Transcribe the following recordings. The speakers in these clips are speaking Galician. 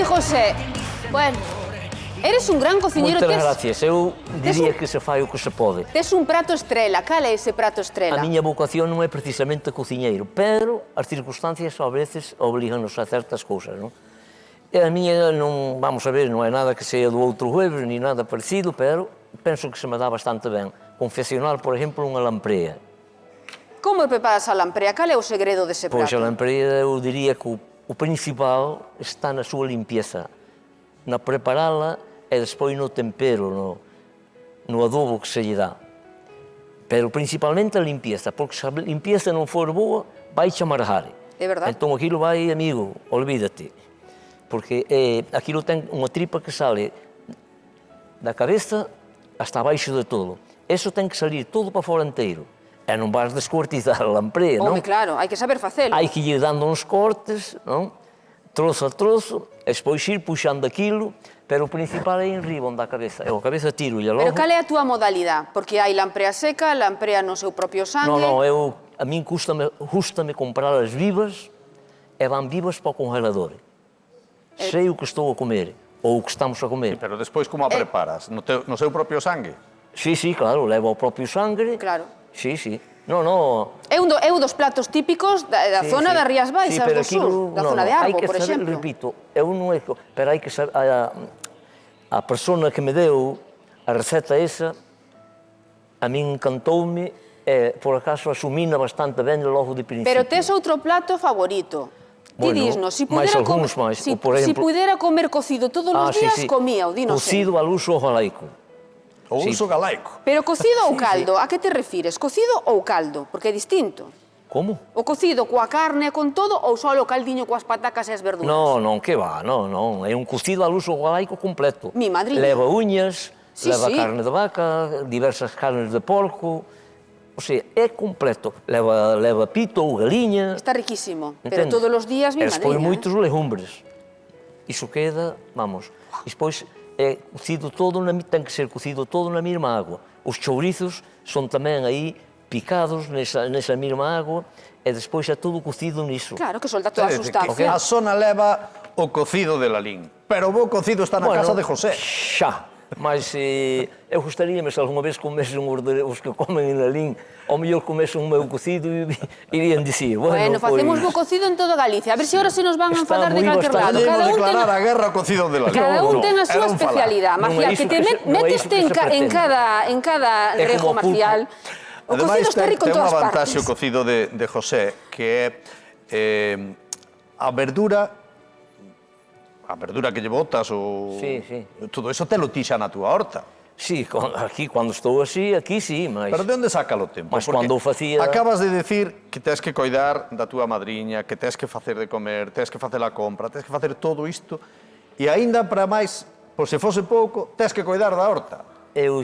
Di José, bueno, eres un gran cociñeiro. Moitas gracias. Eu diría que se fai o que se pode. Tes un prato estrela. Cal é ese prato estrela? A miña vocación non é precisamente cociñeiro, pero as circunstancias a veces obligan-nos a certas cousas, non? E a miña non, vamos a ver, non é nada que sea do outro jueves, ni nada parecido, pero penso que se me dá bastante ben. Confeccionar, por exemplo, unha lamprea. Como preparas a lamprea? Cal é o segredo dese prato? Pois a lamprea eu diría que o principal está na súa limpieza, na preparala e despois no tempero, no adobo que se lle dá. Pero principalmente a limpieza, porque se a limpieza non for boa, vai che amargar. É verdade. Entón aquilo vai, amigo, olvídate. Porque aquilo ten unha tripa que sale da cabeza hasta abaixo de todo. Eso ten que salir todo para fora inteiro. E non vas descuartizar a lamprea, non? Home, claro, hai que saber facelo. Hai que ir dando uns cortes, non? Trozo a trozo, e despois ir puxando aquilo, pero o principal é en riba, onde a cabeza. Eu a cabeza tiro-lhe logo. Pero cal é a túa modalidade? Porque hai lamprea seca, lamprea no seu propio sangue... Non, a min gústame comprar as vivas e van vivas para o congelador. Sei o que estou a comer, ou o que estamos a comer. Pero despois como a preparas? No seu propio sangue? Sí, claro, levo o propio sangre. Claro. Sí. No. É un dos platos típicos da zona das Rías Baixas do sur, da zona de Arbo, por exemplo. Repito, eu non é... Pero hai que saber... A persona que me deu a receta esa, a min encantoume e, por acaso, asumina bastante ben logo de principio. Pero tes outro plato favorito. Ti dísnos, si pudera comer cocido todos os días, comía, dinos. Cocido al uso galaico. O uso galaico. Pero cocido ou caldo, a que te refires? Cocido ou caldo? Porque é distinto. Como? O cocido coa carne, con todo, ou só o caldiño coas patacas e as verduras? Non, que va, non. É un cocido al uso galaico completo. Mi madriña. Leva uñas, leva sí. carne de vaca, diversas carnes de porco. O sea, é completo. Leva pito ou galiña. Está riquísimo. Pero todos os días, mi madriña. Despois moitos legumbres. Iso queda, vamos. Despois é cocido todo, ten que ser cocido todo na mesma água. Os chourizos son tamén aí picados nesa mesma água e despois é todo cocido niso. Claro, que solta toda a sustancia. A zona leva o cocido de Lalín, pero o bo cocido está na casa de José. Xa, mas eu gostaríame se alguma vez comesen os que comen en Lalín, ao mellor comesen o meu cocido e irían dicir, bueno, facemos bo cocido en toda Galicia. A ver se ahora se nos van a enfadar de calquer lado. Podemos declarar a guerra ao cocido de Lalín. Cada un ten a súa especialidade. Marcial, que te meteste en cada rejo marcial. O cocido está rico en todas partes. Ten unha vantaxe o cocido de José, que é a verdura que lle botas, todo eso te lo tixa na túa horta. Sí, aquí, cando estou así, aquí sí, mas... Pero de onde sácalo tempo? Mas cando o facía... Acabas de decir que tens que coidar da túa madriña, que tens que facer de comer, tens que facer a compra, tens que facer todo isto, e aínda para máis, por se fose pouco, tens que coidar da horta. Eu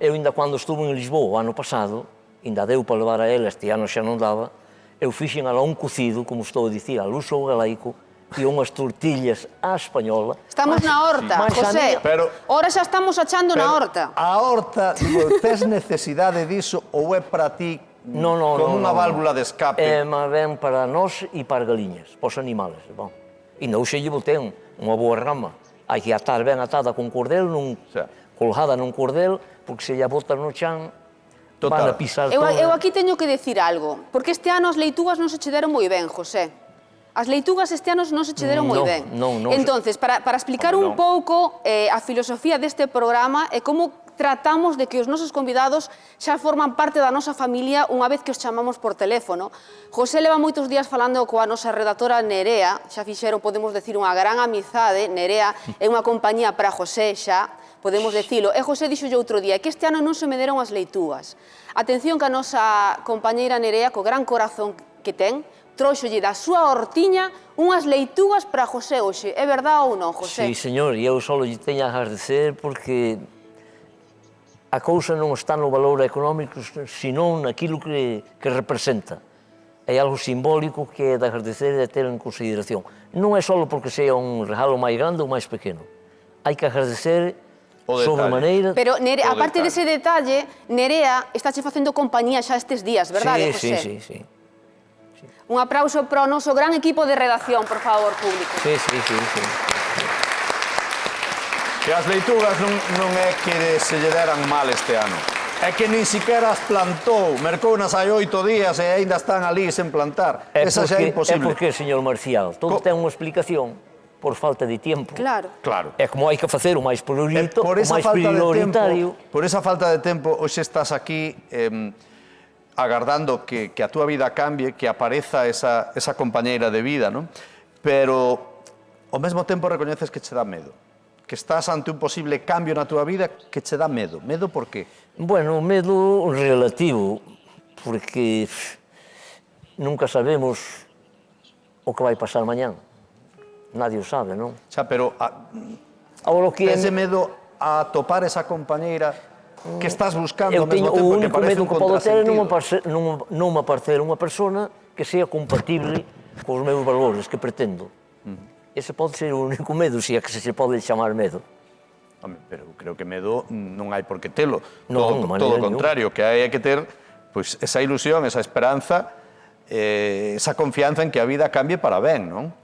ainda cando estuve en Lisboa, o ano pasado, ainda deu para levar a ela, este ano xa non daba, eu fixen alá un cocido, como estou a dicir, al uso galaico, e unhas tortillas á española. Estamos na horta, José. Ora xa estamos achando na horta. A horta, tes necesidade diso ou é para ti como unha válvula de escape? É máis ben para nós e para galiñas, para os animales. E non xe lle botei unha boa rama. Hai que atar ben atada con cordel, colgada nun cordel, porque se lle bota no chan, van a pisar todo. Eu aquí teño que decir algo, porque este ano as leitugas non se che deron moi ben, José. As leitugas este ano non se che deron moi ben. Entonces, para explicar un pouco a filosofía deste programa e como tratamos de que os nosos convidados xa forman parte da nosa familia unha vez que os chamamos por teléfono. José leva moitos días falando coa nosa redactora Nerea, xa fixeron, podemos decir, unha gran amizade. Nerea é unha compañía para José xa, podemos decilo. E José dixo outro día que este ano non se me deron as leitugas. Atención que a nosa compañeira Nerea, co gran corazón que ten, trouxolle da súa hortiña unhas leitugas para José hoxe. É verdade ou non, José? Sí, señor, e eu só lle teño a agradecer porque a cousa non está no valor económico, senón naquilo que representa. É algo simbólico que é de agradecer e de ter en consideración. Non é só porque sea un regalo máis grande ou máis pequeno. Hai que agradecer sobre maneira... Pero, aparte dese detalle, Nerea estáche facendo compañía xa estes días, verdade, José? Sí. Un aplauso para o noso gran equipo de redacción, por favor, público. Sí. Que as leitugas non é que se lle deran mal este ano. É que nin siquiera as plantou. Mercounas hai 8 días e aínda están ali sen plantar. Esa xa é imposible. É porque, señor Marcial, todo ten unha explicación por falta de tempo. Claro. É como hai que facer o máis prioritario. Por esa falta de tempo, hoxe estás aquí agardando que a túa vida cambie, que apareza esa compañeira de vida, non? Pero, ao mesmo tempo, recoñeces que che dá medo. Que estás ante un posible cambio na túa vida que che dá medo. Medo por qué? Bueno, medo relativo, porque nunca sabemos o que vai pasar mañán. Nadie o sabe, non? Xa, pero ese medo a topar esa compañeira que estás buscando ao mesmo tempo, que parece un contrasentido. O único medo que podo ter non me aparecer unha persona que sea compatible cos meus valores que pretendo. Ese pode ser o único medo, se é que se pode chamar medo. Pero creo que medo non hai por que telo. Todo o contrario, que hai que ter esa ilusión, esa esperanza, esa confianza en que a vida cambie para ben, non?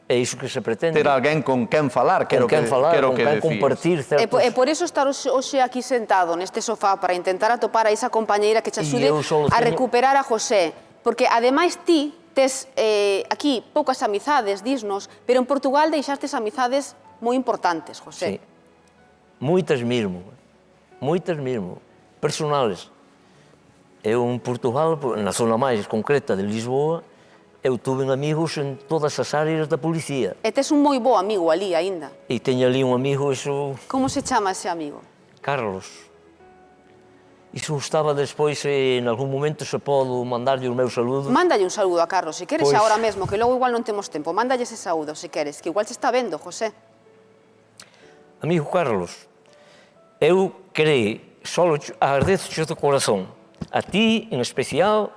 É iso que se pretende. Ter alguén con quen falar, quero que decías. Compartir certos... E por eso estar hoxe aquí sentado neste sofá para intentar atopar a esa compañeira que che axude a recuperar a José. Porque, ademais, ti tes aquí poucas amizades, disnos, pero en Portugal deixastes amizades moi importantes, José. Sí. Moitas mesmo, personales. Eu en Portugal, na zona máis concreta de Lisboa, eu tuve amigos en todas as áreas da policía. E tes un moi bo amigo ali, aínda. E teño ali un amigo, iso... Como se chama ese amigo? Carlos. Iso estaba despois, en algún momento, se podo mandarlle os meus saludos. Mándalle un saludo a Carlos, se queres agora mesmo, que logo igual non temos tempo. Mándalle ese saúdo, se queres, que igual se está vendo, José. Amigo Carlos, eu querei, só agradezo-te de corazón, a ti en especial,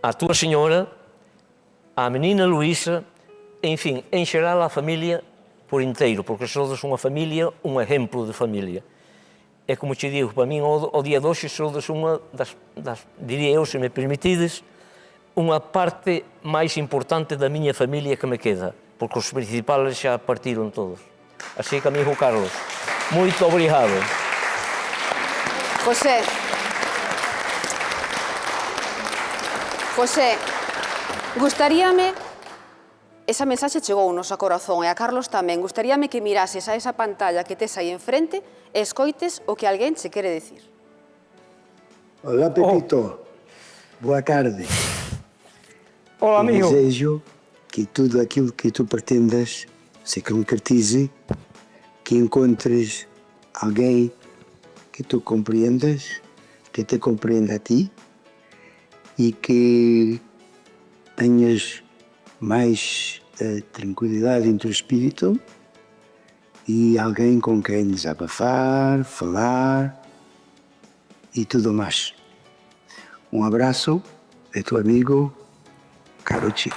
a túa señora, a menina Luísa, en fin, en xeral a familia por inteiro, porque sodes unha familia, un exemplo de familia. É como te digo, para min, o día de hoxe, sodes unha das, diría eu, se me permitides, unha parte máis importante da miña familia que me queda, porque os principales xa partiron todos. Así que, amigo Carlos, moito obrigado. José, gustaríame, esa mensaxe chegou nos a corazón e a Carlos tamén, gustaríame que mirases a esa pantalla que tes aí enfrente e escoites o que alguén se quere decir. Olá, Pepito. Boa tarde. Olá, amigo. Desejo que tudo aquilo que tu pretendas se concretize, que encontres alguém que tu compreendas, que te compreenda a ti e que tenhas mais tranquilidade em teu espírito e alguém com quem desabafar, falar e tudo mais. Um abraço de teu amigo Caro Chico.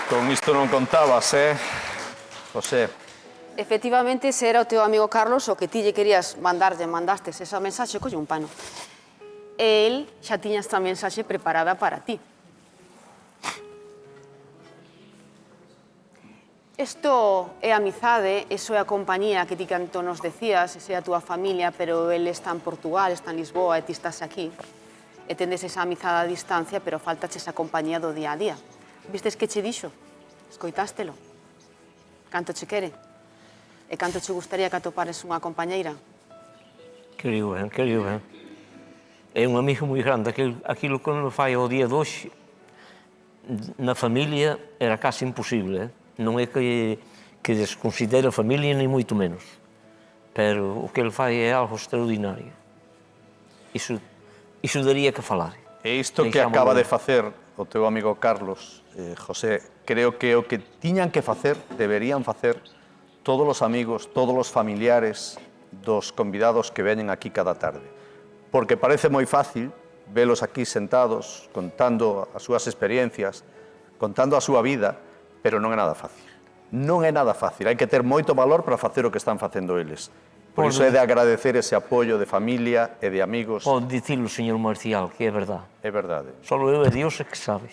Con isto non contabas, José? Efectivamente, ese era o teu amigo Carlos, o que ti lle querías mandastes esa mensaxe, colle un pano. E el xa tiña esta mensaxe preparada para ti. Isto é amizade, iso é a compañía que ti canto nos decías, esa é a túa familia, pero el está en Portugal, está en Lisboa e ti estás aquí. E tendes esa amizade a distancia, pero faltache esa compañía do día a día. Vistes que che dixo? Escoitástelo? Canto che quere? E canto che gustaría que atopares unha compañeira? Querido ben, querido ben. É un amigo moi grande. Aquilo que me fai ao día de hoxe, na familia, era casi imposible. Non é que desconsidere a familia, nem moito menos. Pero o que ele fai é algo extraordinario. Iso daría que falar. E isto que acaba de facer o teu amigo Carlos, José, creo que o que tiñan que facer, deberían facer, todos os amigos, todos os familiares dos convidados que veñen aquí cada tarde. Porque parece moi fácil velos aquí sentados, contando as súas experiencias, contando a súa vida, pero non é nada fácil. Non é nada fácil. Hai que ter moito valor para facer o que están facendo eles. Por iso é de agradecer ese apoio de familia e de amigos. Pode dicilo, señor Marcial, que é verdade. É verdade. Solo eu e Dios é que sabe.